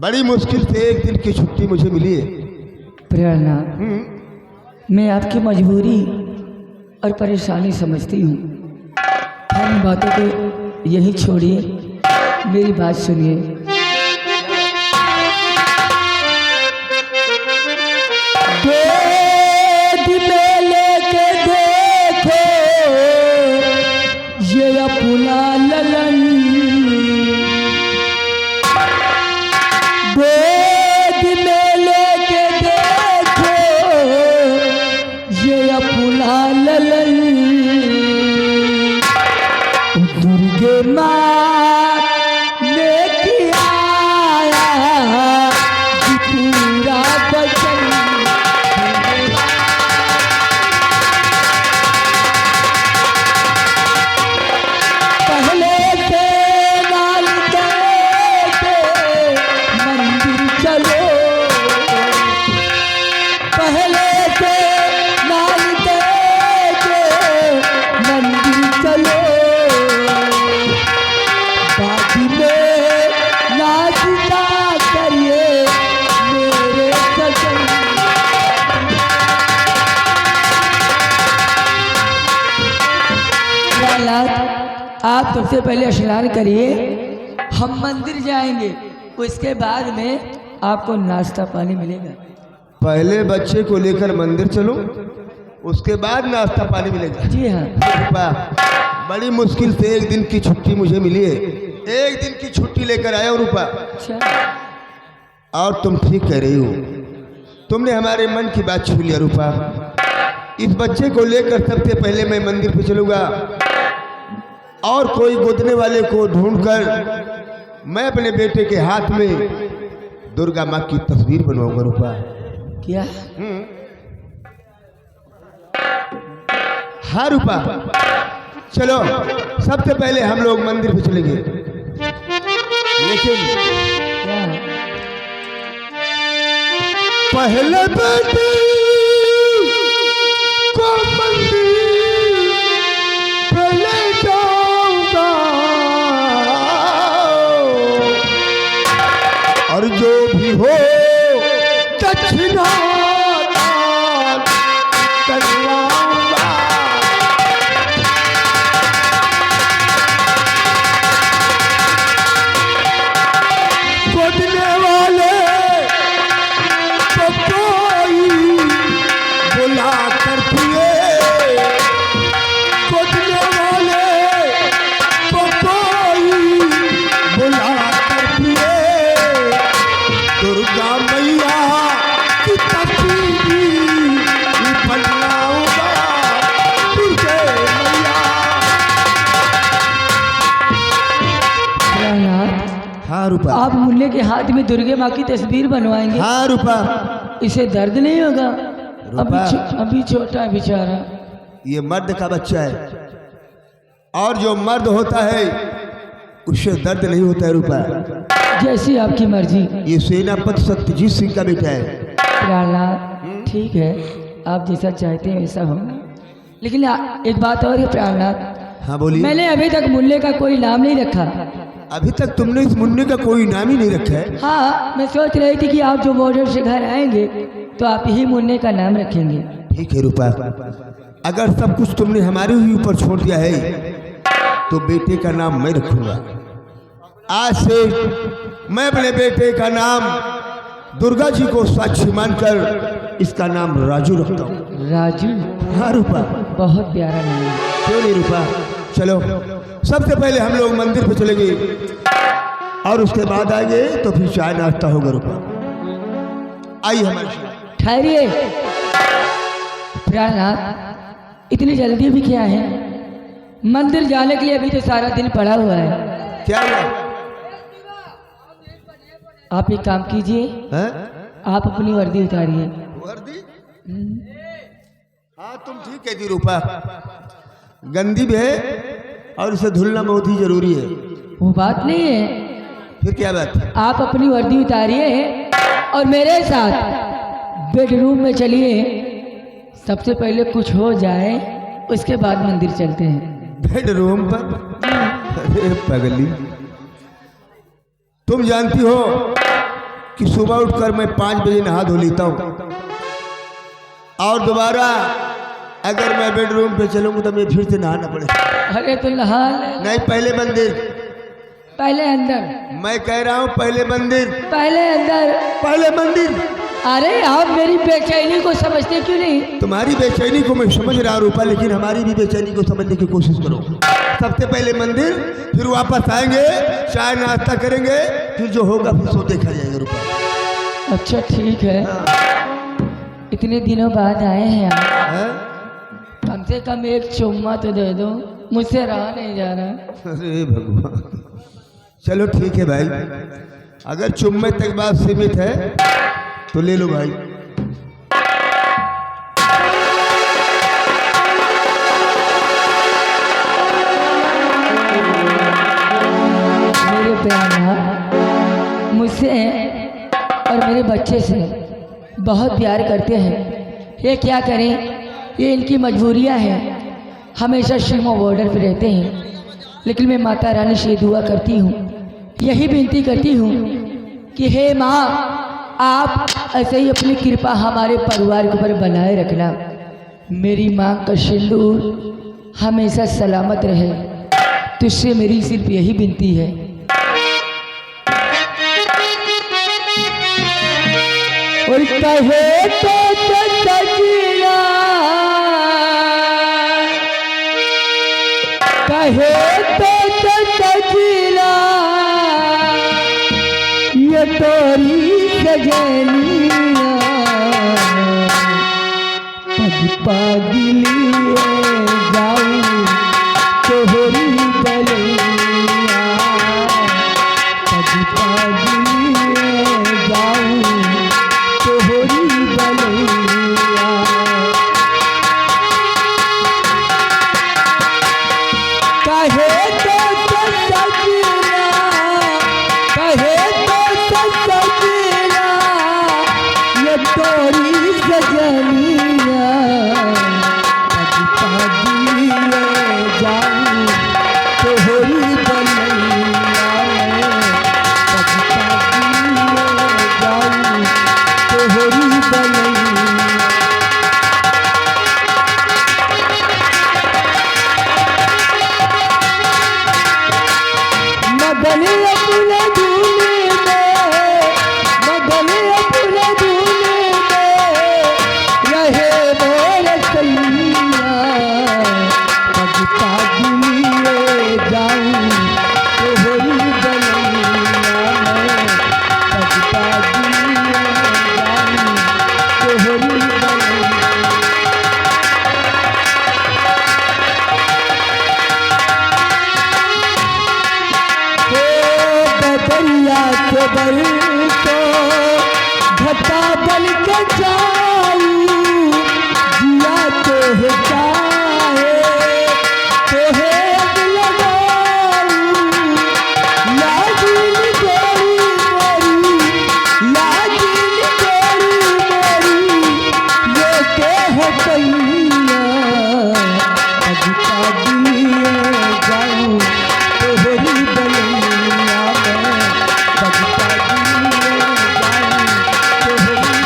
बड़ी मुश्किल से एक दिन की छुट्टी मुझे मिली है। प्रियानाथ, मैं आपकी मजबूरी और परेशानी समझती हूँ। इन बातों को यही छोड़िए, मेरी बात सुनिए। गोद में लेके देखो ये अपना ललन, गोद में लेके देखो ये अपना ललन, दुर्गे माँ लेके आया जी पूरा बचन। पहले से नाल के मंदिर चलो, पहले से नाल के मंदिर चलो, बाकी में नाचता करिए मेरे सजन। आप सबसे पहले स्नान करिए, हम मंदिर जाएंगे, उसके बाद में आपको नाश्ता पानी मिलेगा। पहले बच्चे को लेकर मंदिर चलो, उसके बाद नाश्ता पानी मिलेगा। जी हाँ। रूपा, बड़ी मुश्किल से एक दिन की छुट्टी मुझे मिली है। एक दिन की छुट्टी लेकर आया हूँ रूपा। अच्छा, और तुम ठीक कह रही हो, तुमने हमारे मन की बात छू लिया रूपा। इस बच्चे को लेकर सबसे पहले मैं मंदिर पे चलूँगा और कोई गोदने वाले को ढूंढकर मैं अपने बेटे के हाथ में दुर्गा माँ की तस्वीर बनवाऊंगा रूपा। क्या? हाँ रूपा, चलो सबसे पहले हम लोग मंदिर पे चलेंगे। लेकिन क्या? पहले बेटे को मंदिर पे ले जाऊंगा और जो भी हो दक्षिणा दान करवाऊंगा। गोदने वाले तो कोई बुला कर पिए, गोदने वाले तो कोई बुला कर पिए, दुर्गा मैया की तस्वीर बनवाऊंगा, दुर्गे मैया। प्रियानाथ, हाँ रूपा। आप मुन्ने के हाथ में दुर्गे माँ की तस्वीर बनवाएंगे? हाँ रूपा। इसे दर्द नहीं होगा? रूपा। अभी छोटा है बेचारा। ये मर्द का बच्चा है और जो मर्द होता है उससे दर्द नहीं होता है रूपा। जैसी आपकी मर्जी। ये सेनापति सत्यजीत सिंह का बेटा है। प्राणनाथ, ठीक है, आप जैसा चाहते हैं वैसा होगा। लेकिन एक बात और है प्राणनाथ, हाँ बोलिए। मैंने अभी तक मुन्ने का कोई नाम नहीं रखा। अभी तक तुमने इस मुन्ने का कोई नाम ही नहीं रखा है? हाँ, मैं सोच रही थी कि आप जो बॉर्डर से घर आएंगे तो आप ही मुन्ने का नाम रखेंगे। ठीक है रूपा, अगर सब कुछ तुमने हमारे ही ऊपर छोड़ दिया है तो बेटे का नाम मैं रखूंगा। आज से मैं अपने बेटे का नाम दुर्गा जी को साक्षी मानकर इसका नाम राजू रखता हूँ। राजू? हाँ रूपा। बहुत प्यारा नाम है। क्यों नहीं रूपा, चलो सबसे पहले हम लोग मंदिर पे चलेंगे और उसके बाद आएंगे तो फिर चाय नाश्ता होगा रूपा। आइए हमारे साथ। ठहरिए प्राणनाथ, इतनी जल्दी भी क्या है? मंदिर जाने के लिए अभी तो सारा दिन पड़ा हुआ है। क्या हुआ? आप एक काम कीजिए, हैं? आप अपनी वर्दी उतारिए। वर्दी? हाँ तुम ठीक कहती रूपा, गंदी भी है और उसे धुलना बहुत ही जरूरी है। वो बात नहीं है। फिर क्या बात है? आप अपनी वर्दी उतारिए और मेरे साथ बेडरूम में चलिए। सबसे पहले कुछ हो जाए उसके बाद मंदिर चलते हैं। बेडरूम पर? अरे पगली, तुम जानती हो कि सुबह उठकर मैं 5 बजे नहा धो लेता हूँ और दोबारा अगर मैं बेडरूम पे चलूँगा तो मैं फिर से नहाना पड़ेगा। अरे तो नहा ले। नहीं, पहले मंदिर। पहले अंदर। मैं कह रहा हूँ पहले मंदिर। पहले अंदर। पहले मंदिर। अरे आप मेरी बेचैनी को समझते क्यों नहीं? तुम्हारी बेचैनी को मैं समझ रहा हूँ रूपा, लेकिन हमारी भी बेचैनी को समझने की कोशिश करो। सबसे पहले मंदिर, फिर वापस आएंगे, चाय नाश्ता करेंगे, फिर जो होगा फिर सो देखा जाएगा रूपा। अच्छा ठीक है। इतने दिनों बाद आए हैं आप, हाँ? कम से कम एक चुम्मा तो दे दो, मुझसे रहा नहीं जा रहा। अरे भगवान, चलो ठीक है भाई, अगर चुम्मे तक बात सीमित है तो ले लो भाई। मेरे प्यार मुझसे और मेरे बच्चे से बहुत प्यार करते हैं। ये क्या करें, ये इनकी मजबूरियां हैं। हमेशा शिमो बॉर्डर पे रहते हैं, लेकिन मैं माता रानी से दुआ करती हूँ, यही विनती करती हूँ कि हे माँ, आप ऐसे ही अपनी कृपा हमारे परिवार के ऊपर बनाए रखना। मेरी माँ का सिंदूर हमेशा सलामत रहे, तुझसे मेरी सिर्फ यही विनती है। और कहे तो सजना, कहे तो सजना, ये तोरी सजनिया पग पागलिए जाऊं तोहरी गलिया, पग पागलिए जाऊं तोहरी गलिया। कहे तो सजना, कहे तो सजना, ये तोरी सजनिया पग पागलिए जाऊं तोहरी गलिया, पग पागलिए जाऊं तोहरी गलिया। मगन अपने धूने में, मगन अपने धूने में रहे मोर सैया, पग पागलिए जाऊं तोहरी गलिया, पग पागलिए जाऊं तोहरी गलिया। बदरिया के बल को घटा बन के जाऊं, जिया तो है चाहे तो है लगाऊं, लाजिन गोरी मोरी, लाजिन गोरी मोरी, ये के है कैया, पग पागलिए जाऊं तोहरी गलिया, पग पागलिए जाऊं तोहरी गलिया।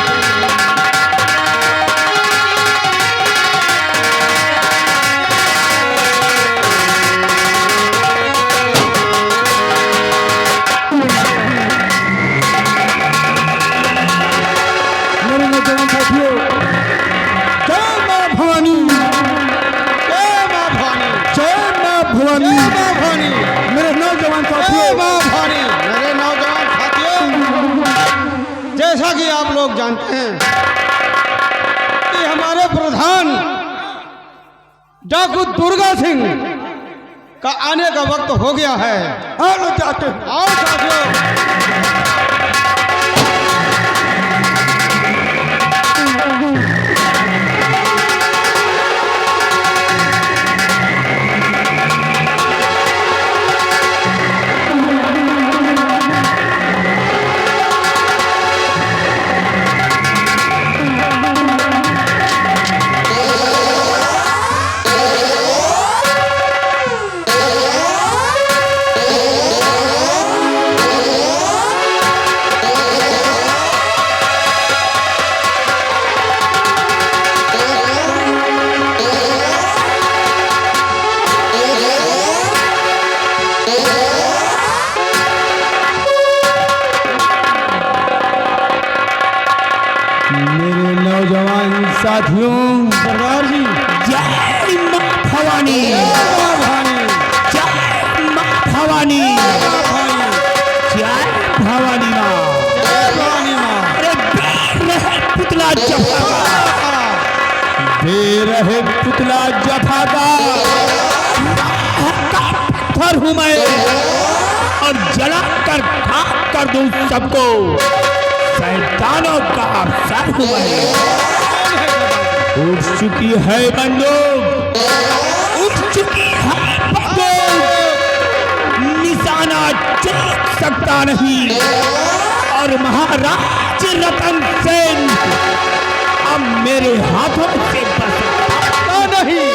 मेरे नौजवान साथियों, जय माँ भवानी, जय माँ भवानी, जय माँ भवानी, जय माँ भवानी। मेरे नौजवान साथियों, माँ भवानी, मेरे नौजवान साथियों, जैसा कि आप लोग जानते हैं कि हमारे प्रधान डाकू दुर्गा सिंह का आने का वक्त हो गया है। आओ चाहते हैं। आओ साथियों, मेरे नौजवान साथियों, सरदार जी, जय मां भवानी, जय मां भवानी, जय भवानी मां। अरे वीर है पुतला जफा का, वीर है पुतला जफा का, पत्थर हूं मैं और जला कर खाक कर दूं सबको, शैतानों का सर हूं मैं। उठ चुकी है बंदूक, उठ चुकी है बंदूक, निशाना चूक सकता नहीं और महाराज रतन सेन अब मेरे हाथों से बच सकता नहीं।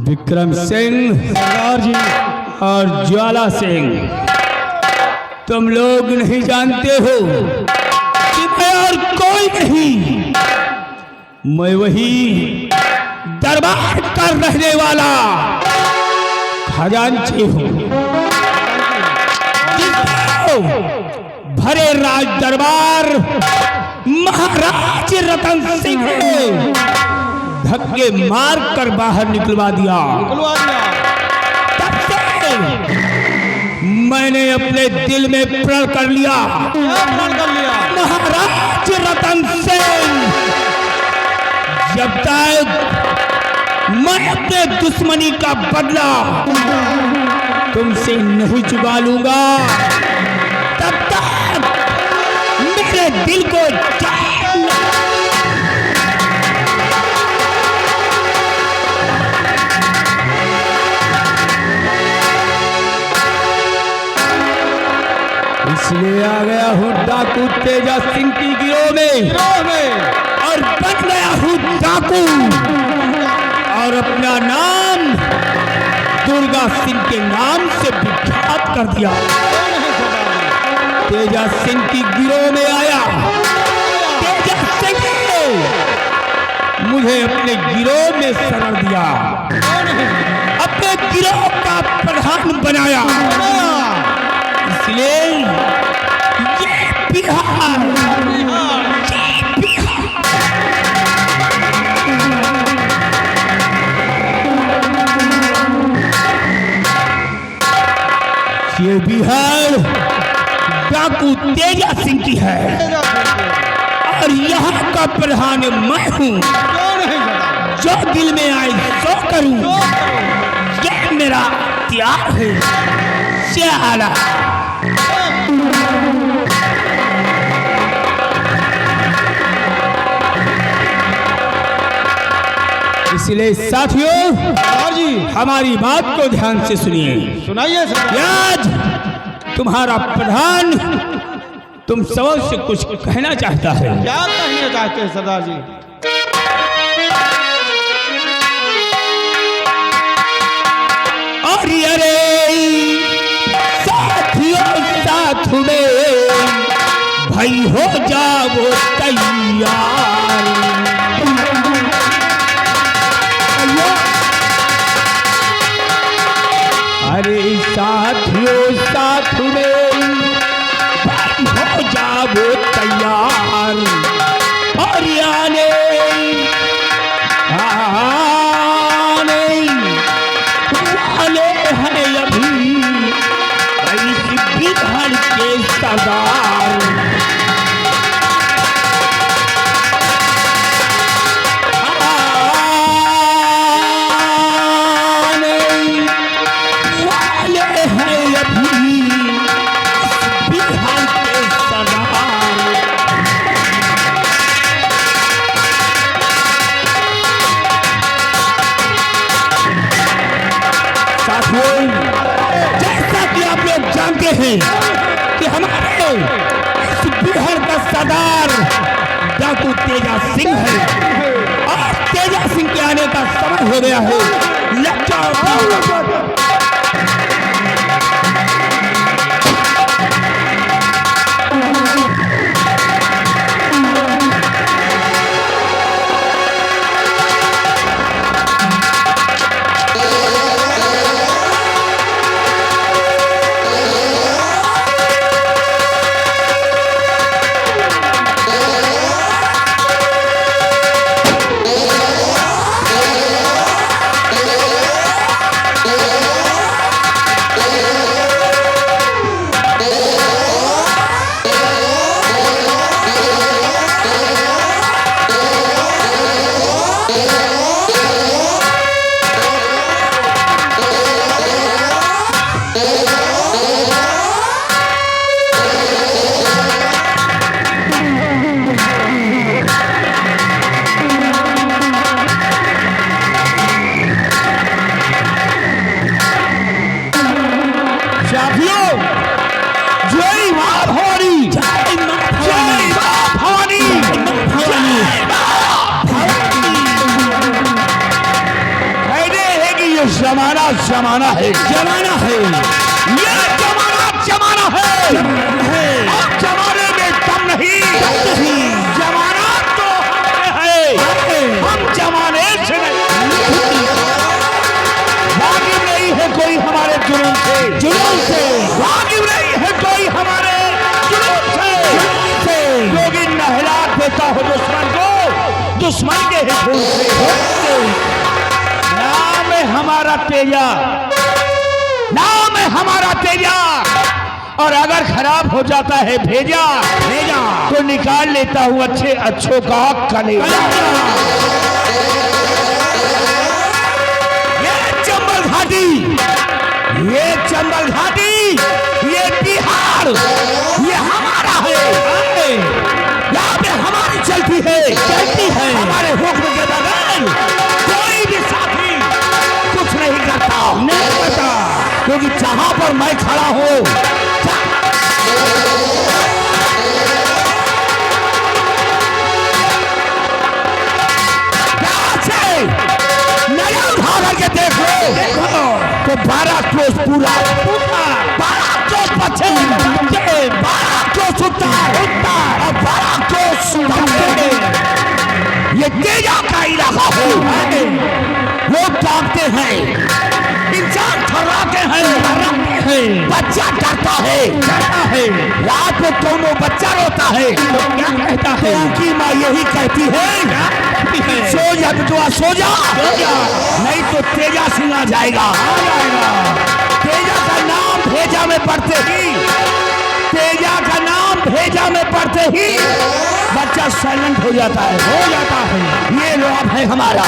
विक्रम सिंह सरदार जी और ज्वाला सिंह, तुम लोग नहीं जानते हो कि मैं और कोई नहीं, मैं वही दरबार का रहने वाला खजांची हूं, जिसको भरे राज दरबार महाराज रतन सिंह ने धक्के मार कर बाहर निकलवा दिया। तब से मैंने अपने दिल में प्रण कर लिया, महाराज रतन सेन जब तक मैं अपने दुश्मनी का बदला तुमसे नहीं चुका लूंगा, तब तक मेरे दिल को इसलिए आ गया हूँ डाकू तेजा सिंह की गिरोह में और बन गया हूँ डाकू और अपना नाम दुर्गा सिंह के नाम से विख्यात कर दिया। तेजा सिंह की गिरोह में आया, तेजा सिंह ने मुझे अपने गिरोह में शरण दिया, अपने गिरोह का प्रधान बनाया। इसलिए ये बिहार, ये बिहार डाकू तेजा सिंह की है और यहाँ का प्रधान मैं हूँ। जो दिल में आए सो करूँ, ये मेरा त्याग है। श्याला इसलिए साथियों जी हमारी बात को ध्यान से सुनिए, सुनाइए सरदार। आज तुम्हारा प्रधान तुम सबों से कुछ कहना चाहता है। क्या कहना चाहते हैं सरदार जी? और अरे साथियों साथ में भाई हो जाओ तैयार, अरे साथियों साथ में भाई हो जाओ तैयार और आने वाले हैं अभी इस बिहार के सरदार। जैसा कि आप लोग जानते हैं कि हमारे इस बिहार का सरदार डाकू तेजा सिंह है और तेजा सिंह के आने का समय हो गया है। लग जाओ। जमाना जमाना है, जमाना है, ये जमाना जमाना है। अब जमाने में दम नहीं, जमाना तो है, हम जमाने से नहीं। वाकिफ नहीं है कोई हमारे जुनून से, वाकिफ नहीं है कोई हमारे जुनून से। योगी नहला देता हो दुश्मन को, दुश्मन के ही खून से। नाम है हमारा तेजा, नाम है हमारा तेजा, और अगर खराब हो जाता है भेजा तो निकाल लेता हूं अच्छे अच्छों का कलेजा। ये चंबल घाटी, ये चंबल घाटी, ये बिहार, ये हमारा है। यहाँ पे हमारी चलती है, हमारे हुक्म के बगैर कोई भी साथी कुछ नहीं करता, क्योंकि जहां पर मैं खड़ा हूं नया उठा करके देख लो तो 12 क्रोश पूरा, 12 क्रोश बचे, 12 क्रोश उत्तर और 12 क्रोश दक्षिण। ये तेजा का इलाका है। लोग कांपते हैं, इंसान थर्राते हैं, बच्चा डरता है, रात में दोनों बच्चा रोता है तो क्या कहता है? उनकी माँ यही कहती है सो जा बेटुआ, सो जा, नहीं तो तेजा सिंह आ जाएगा। तेजा का नाम भेजा में पढ़ते ही, तेजा का नाम भेजा में पढ़ते ही बच्चा साइलेंट हो जाता है, ये लोभ है हमारा।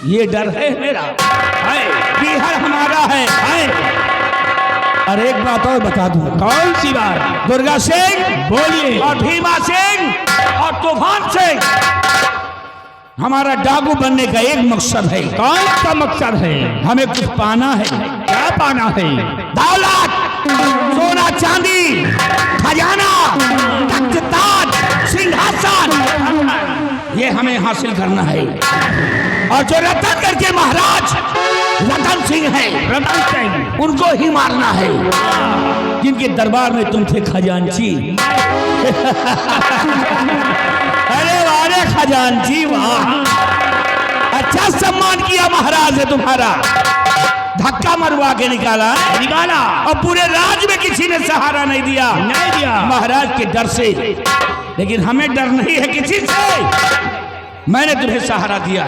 ये डर है मेरा, बिहार हमारा है। और एक बात और बता दूं। कौन सी बात? दुर्गा सिंह बोलिए, और भीमा सिंह और तूफान सिंह, हमारा डाकू बनने का एक मकसद है। कौन सा मकसद है? हमें कुछ पाना है। क्या पाना है? दौलत, सोना चांदी, खजाना, तख्त ताज, सिंहासन, ये हमें हासिल करना है। और जो रतनगढ़ के महाराज रतन सिंह है, उनको ही मारना है, जिनके दरबार में तुम थे खजांची। अरे वारे खजांची, वाह, अच्छा सम्मान किया महाराज ने तुम्हारा, धक्का मरवा के निकाला, और पूरे राज्य में किसी ने सहारा नहीं दिया महाराज के डर से। लेकिन हमें डर नहीं है किसी से, मैंने तुम्हें सहारा दिया,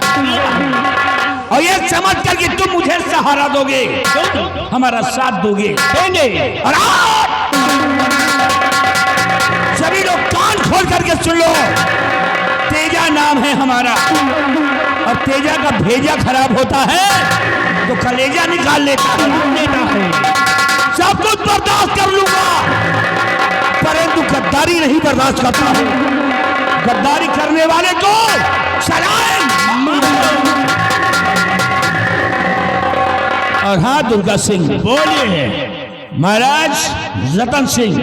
और ये समझ कर कि तुम मुझे सहारा दोगे, हमारा साथ दोगे, और आप सभी लोग कान खोल करके सुन लो। तेजा नाम है हमारा, और तेजा का भेजा खराब होता है तो कलेजा निकाल लेता है। सब कुछ बर्दाश्त कर लूंगा, परंतु गद्दारी नहीं बर्दाश्त करता हूं। गद्दारी करने वाले को सलाम। और हाँ दुर्गा सिंह बोलिए, महाराज रतन सिंह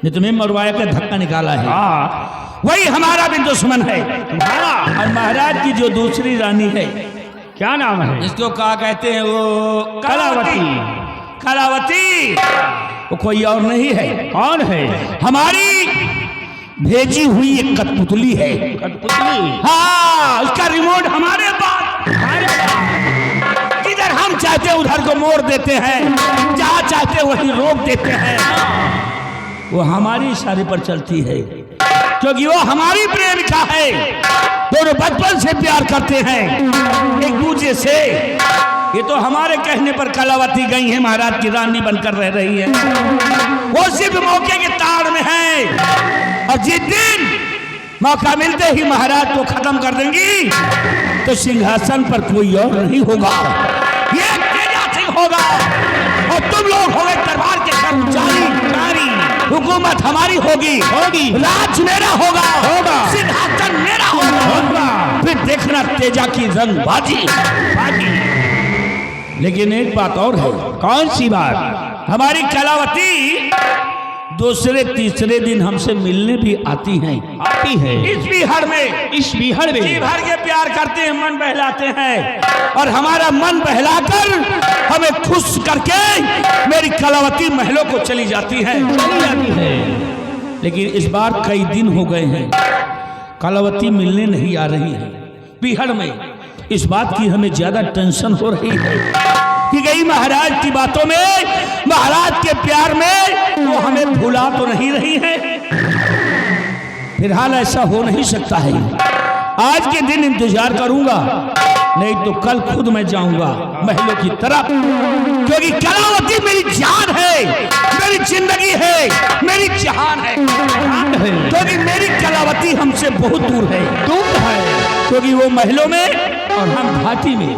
ने तुम्हें मरवाया का धक्का निकाला है, वही हमारा भी दुश्मन है। और महाराज की जो दूसरी रानी है, क्या नाम है इसको, क्या कहते हैं वो? कलावती। कलावती वो कोई और नहीं है। कौन है? हमारी भेजी हुई एक कठपुतली है। कठपुतली? हाँ, उसका रिमोट हमारे पास। जिधर हम चाहते हैं उधर को मोड़ देते हैं, जहाँ चाहते हैं वहीं रोक देते हैं। वो हमारी इशारे पर चलती है, क्योंकि वो हमारी प्रेमिका है। दोनों बचपन से प्यार करते हैं एक दूसरे से। ये तो हमारे कहने पर कलावती गई है, महाराज की रानी बनकर रह रही है। वो सिर्फ मौके के ताड़ में है, और जिस दिन मौका मिलते ही महाराज को खत्म कर देंगी तो सिंहासन पर कोई और नहीं होगा, ये तेजा सिंह होगा, और तुम लोग होंगे दरबार के कर्मचारी। हुकूमत हमारी होगी, राज मेरा होगा, सिंहासन मेरा होगा। फिर देखना तेजा की रंगबाजी। लेकिन एक बात और है। कौन सी बात? हमारी कलावती दूसरे तीसरे दिन हमसे मिलने भी आती हैं। इस बीहड़ में जी भर के प्यार करते हैं, मन बहलाते हैं और हमारा मन बहलाकर हमें खुश करके मेरी कलावती महलों को चली जाती है। लेकिन इस बार कई दिन हो गए हैं, कलावती मिलने नहीं आ रही है बीहड़ में। इस बात की हमें ज्यादा टेंशन हो रही है कि गई महाराज की बातों में, महाराज के प्यार में वो हमें भुला तो नहीं रही है। फिलहाल ऐसा हो नहीं सकता है, आज के दिन इंतजार करूंगा, नहीं तो कल खुद मैं जाऊंगा महलों की तरफ, क्योंकि कलावती मेरी जान है, मेरी जिंदगी है, मेरी जहान है। क्योंकि मेरी कलावती हमसे बहुत दूर है, क्योंकि वो महलों में और हम घाटी में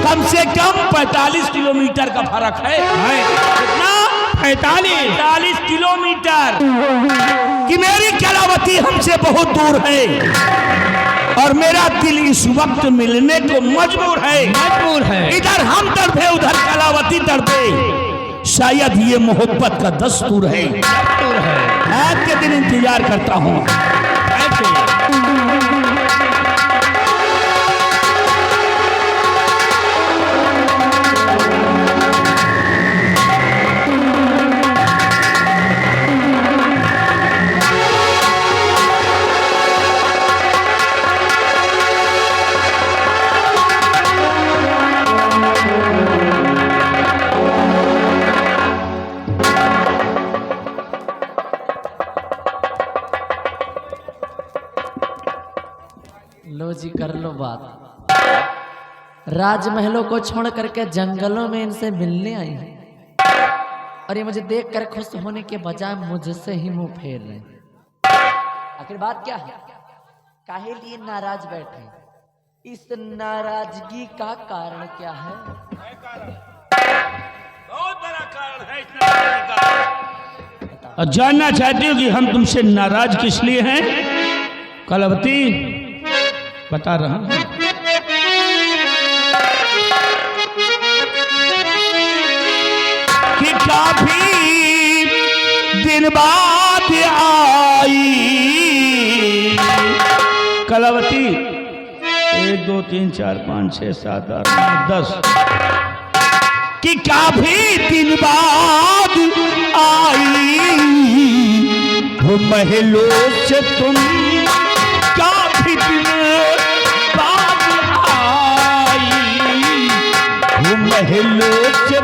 कम से कम 45 किलोमीटर का फर्क है। कितना? 45 किलोमीटर कि मेरी कलावती हमसे बहुत दूर है और मेरा दिल इस वक्त मिलने को मजबूर है। इधर हम तड़पे, उधर कलावती तड़पे। शायद ये मोहब्बत का दस्तूर है। आज के दिन इंतजार करता हूँ। लो जी, कर लो बात। राजमहलों को छोड़ करके जंगलों में इनसे मिलने आई है और ये मुझे देख कर खुश होने के बजाय मुझसे ही मुंह फेर रहे हैं। आखिर बात क्या है? काहे लिए नाराज बैठे? इस नाराजगी का कारण क्या है? बहुत बड़ा कारण है इस नाराजगी का। और जानना चाहती हो कि हम तुमसे नाराज किस लिए हैं? कलावती बता रहा हूं कि काफी दिन बाद आई कलावती। 1 2 3 4 5 6 7 8 9 10 कि काफी दिन बाद आई वो महलों से तुम, काफी दिन बाद आई वो महलों से